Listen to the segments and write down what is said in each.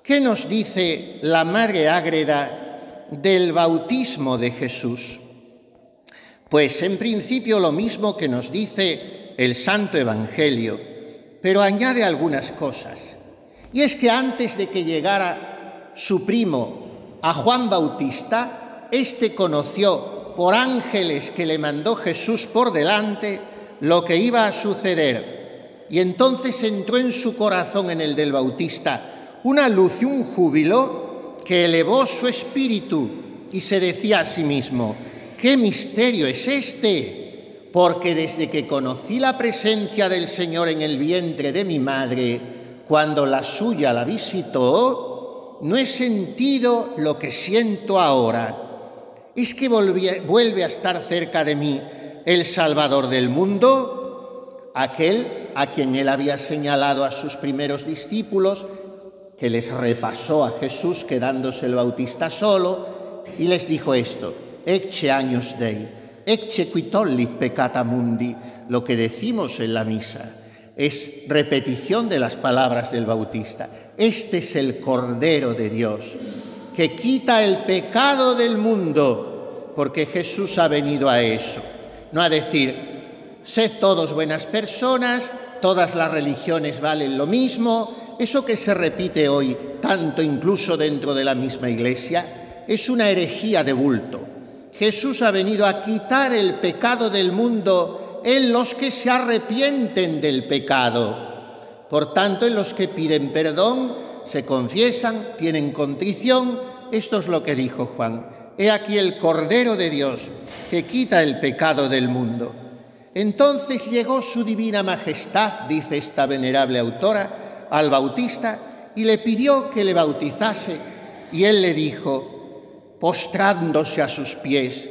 ¿Qué nos dice la Madre Ágreda del bautismo de Jesús? Pues en principio lo mismo que nos dice el Santo Evangelio, pero añade algunas cosas. Y es que antes de que llegara su primo a Juan Bautista, éste conoció por ángeles que le mandó Jesús por delante lo que iba a suceder. Y entonces entró en su corazón, en el del Bautista, una luz y un júbilo que elevó su espíritu y se decía a sí mismo: ¿qué misterio es este? Porque desde que conocí la presencia del Señor en el vientre de mi madre, cuando la suya la visitó, no he sentido lo que siento ahora. ¿Es que vuelve a estar cerca de mí el Salvador del mundo? Aquel a quien él había señalado a sus primeros discípulos, que les repasó a Jesús quedándose el Bautista solo, y les dijo esto: Ecce agnus Dei, ecce qui tollit peccata mundi. Lo que decimos en la misa es repetición de las palabras del Bautista. Este es el Cordero de Dios, que quita el pecado del mundo, porque Jesús ha venido a eso, no a decir: sed todos buenas personas, todas las religiones valen lo mismo. Eso que se repite hoy tanto incluso dentro de la misma Iglesia es una herejía de bulto. Jesús ha venido a quitar el pecado del mundo en los que se arrepienten del pecado. Por tanto, en los que piden perdón, se confiesan, tienen contrición. Esto es lo que dijo Juan: he aquí el Cordero de Dios que quita el pecado del mundo. Entonces llegó su divina majestad, dice esta venerable autora, al Bautista y le pidió que le bautizase, y él le dijo, postrándose a sus pies: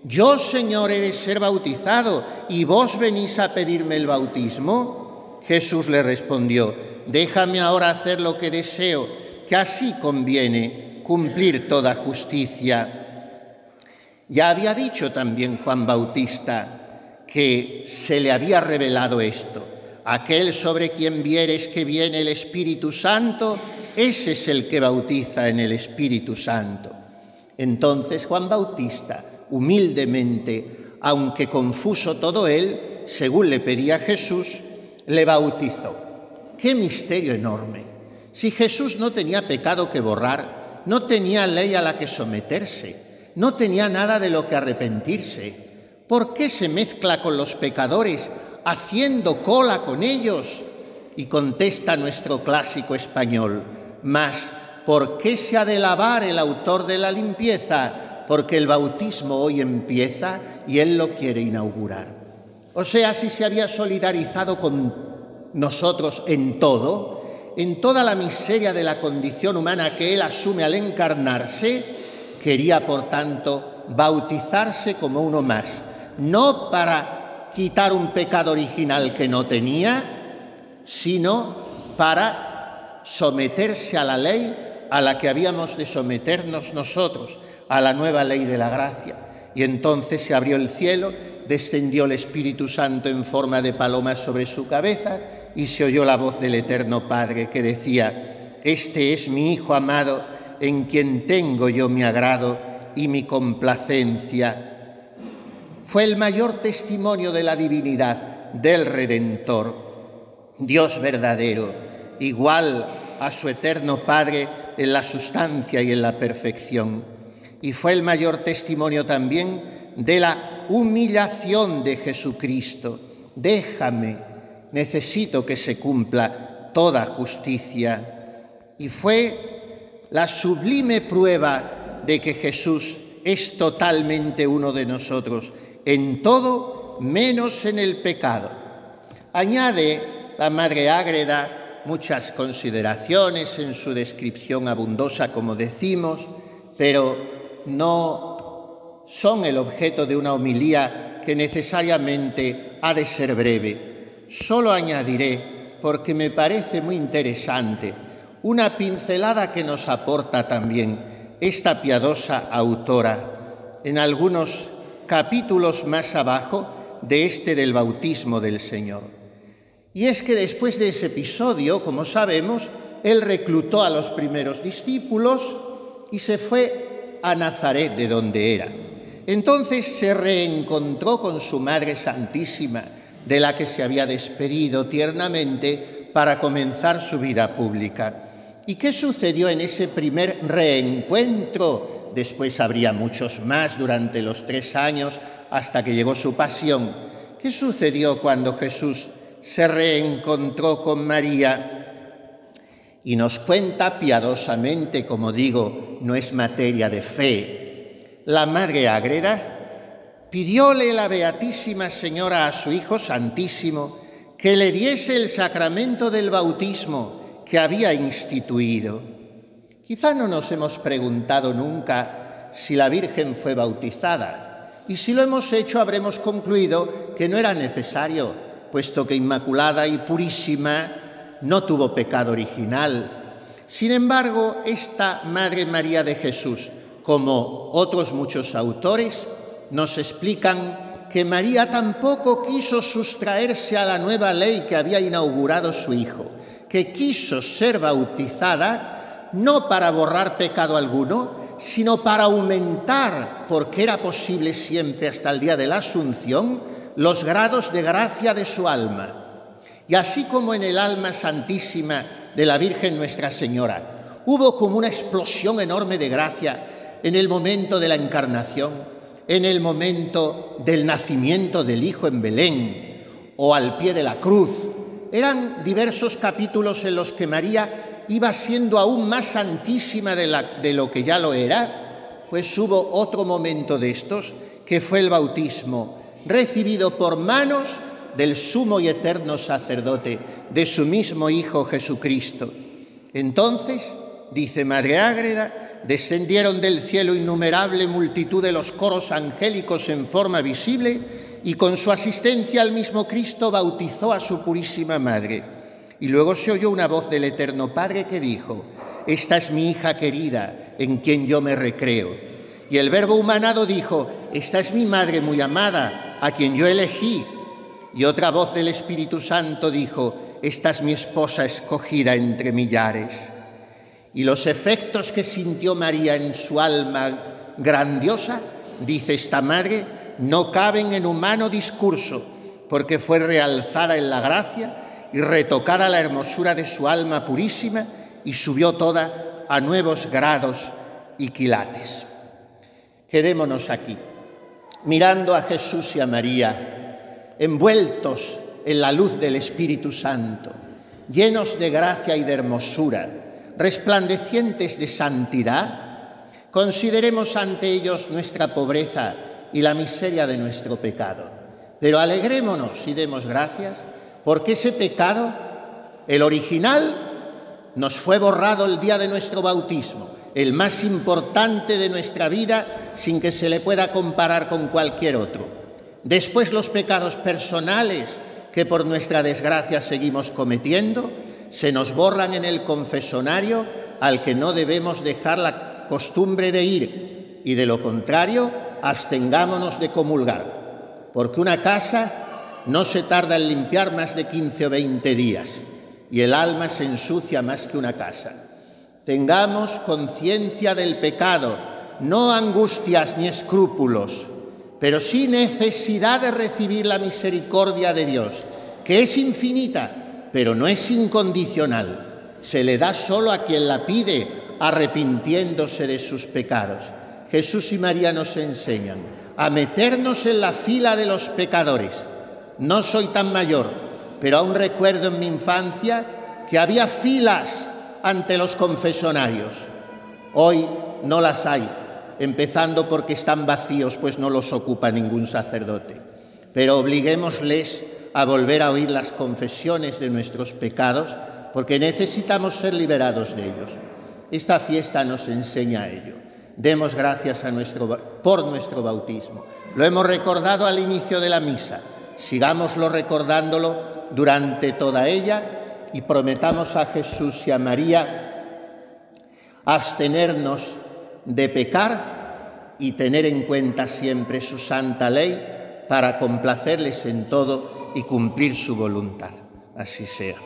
¿yo, Señor, he de ser bautizado y vos venís a pedirme el bautismo? Jesús le respondió: déjame ahora hacer lo que deseo, que así conviene cumplir toda justicia. Ya había dicho también Juan Bautista que se le había revelado esto: aquel sobre quien vieres que viene el Espíritu Santo, ese es el que bautiza en el Espíritu Santo. Entonces Juan Bautista, humildemente, aunque confuso todo él, según le pedía Jesús, le bautizó. ¡Qué misterio enorme! Si Jesús no tenía pecado que borrar, no tenía ley a la que someterse, no tenía nada de lo que arrepentirse, ¿por qué se mezcla con los pecadores, haciendo cola con ellos? Y contesta nuestro clásico español: mas, ¿por qué se ha de lavar el autor de la limpieza? Porque el bautismo hoy empieza y él lo quiere inaugurar. O sea, si se había solidarizado con nosotros en todo, en toda la miseria de la condición humana que él asume al encarnarse, quería, por tanto, bautizarse como uno más, no para quitar un pecado original que no tenía, sino para someterse a la ley a la que habíamos de someternos nosotros, a la nueva ley de la gracia. Y entonces se abrió el cielo, descendió el Espíritu Santo en forma de paloma sobre su cabeza y se oyó la voz del Eterno Padre que decía: este es mi Hijo amado, en quien tengo yo mi agrado y mi complacencia. Fue el mayor testimonio de la divinidad del Redentor, Dios verdadero, igual a su eterno Padre en la sustancia y en la perfección. Y fue el mayor testimonio también de la humillación de Jesucristo. Déjame, necesito que se cumpla toda justicia. Y fue la sublime prueba de que Jesús es totalmente uno de nosotros, en todo menos en el pecado. Añade la Madre Ágreda muchas consideraciones en su descripción abundosa, como decimos, pero no son el objeto de una homilía que necesariamente ha de ser breve. Solo añadiré, porque me parece muy interesante, una pincelada que nos aporta también esta piadosa autora en algunos capítulos más abajo de este del bautismo del Señor. Y es que después de ese episodio, como sabemos, él reclutó a los primeros discípulos y se fue a Nazaret, de donde era. Entonces se reencontró con su Madre Santísima, de la que se había despedido tiernamente para comenzar su vida pública. ¿Y qué sucedió en ese primer reencuentro? Después habría muchos más durante los 3 años hasta que llegó su pasión. ¿Qué sucedió cuando Jesús se reencontró con María? Y nos cuenta piadosamente, como digo, no es materia de fe. La Madre Ágreda pidióle la Beatísima Señora a su Hijo Santísimo que le diese el sacramento del bautismo que había instituido. Quizá no nos hemos preguntado nunca si la Virgen fue bautizada, y si lo hemos hecho habremos concluido que no era necesario, puesto que Inmaculada y Purísima no tuvo pecado original. Sin embargo, esta Madre María de Jesús, como otros muchos autores, nos explican que María tampoco quiso sustraerse a la nueva ley que había inaugurado su Hijo, que quiso ser bautizada no para borrar pecado alguno, sino para aumentar, porque era posible siempre hasta el día de la Asunción, los grados de gracia de su alma. Y así como en el alma santísima de la Virgen Nuestra Señora hubo como una explosión enorme de gracia en el momento de la encarnación, en el momento del nacimiento del Hijo en Belén o al pie de la cruz, eran diversos capítulos en los que María iba siendo aún más santísima de lo que ya lo era, pues hubo otro momento de estos, que fue el bautismo, recibido por manos del sumo y eterno sacerdote, de su mismo Hijo Jesucristo. Entonces, dice Madre Ágreda, descendieron del cielo innumerable multitud de los coros angélicos en forma visible y con su asistencia al mismo Cristo bautizó a su purísima Madre. Y luego se oyó una voz del Eterno Padre que dijo: «Esta es mi hija querida, en quien yo me recreo». Y el Verbo humanado dijo: «Esta es mi Madre muy amada, a quien yo elegí». Y otra voz del Espíritu Santo dijo: «Esta es mi esposa escogida entre millares». Y los efectos que sintió María en su alma grandiosa, dice esta Madre, no caben en humano discurso, porque fue realzada en la gracia y retocada la hermosura de su alma purísima y subió toda a nuevos grados y quilates. Quedémonos aquí, mirando a Jesús y a María, envueltos en la luz del Espíritu Santo, llenos de gracia y de hermosura, resplandecientes de santidad. Consideremos ante ellos nuestra pobreza y la miseria de nuestro pecado. Pero alegrémonos y demos gracias, porque ese pecado, el original, nos fue borrado el día de nuestro bautismo, el más importante de nuestra vida, sin que se le pueda comparar con cualquier otro. Después, los pecados personales que por nuestra desgracia seguimos cometiendo, se nos borran en el confesonario, al que no debemos dejar la costumbre de ir, y de lo contrario, abstengámonos de comulgar, porque una casa no se tarda en limpiar más de 15 o 20 días, y el alma se ensucia más que una casa. Tengamos conciencia del pecado, no angustias ni escrúpulos, pero sí necesidad de recibir la misericordia de Dios, que es infinita, pero no es incondicional. Se le da solo a quien la pide, arrepintiéndose de sus pecados. Jesús y María nos enseñan a meternos en la fila de los pecadores. No soy tan mayor, pero aún recuerdo en mi infancia que había filas ante los confesonarios. Hoy no las hay, empezando porque están vacíos, pues no los ocupa ningún sacerdote. Pero obliguémosles a volver a oír las confesiones de nuestros pecados, porque necesitamos ser liberados de ellos. Esta fiesta nos enseña a ello. Demos gracias por nuestro bautismo. Lo hemos recordado al inicio de la misa. Sigámoslo recordándolo durante toda ella y prometamos a Jesús y a María abstenernos de pecar y tener en cuenta siempre su santa ley para complacerles en todo y cumplir su voluntad. Así sea.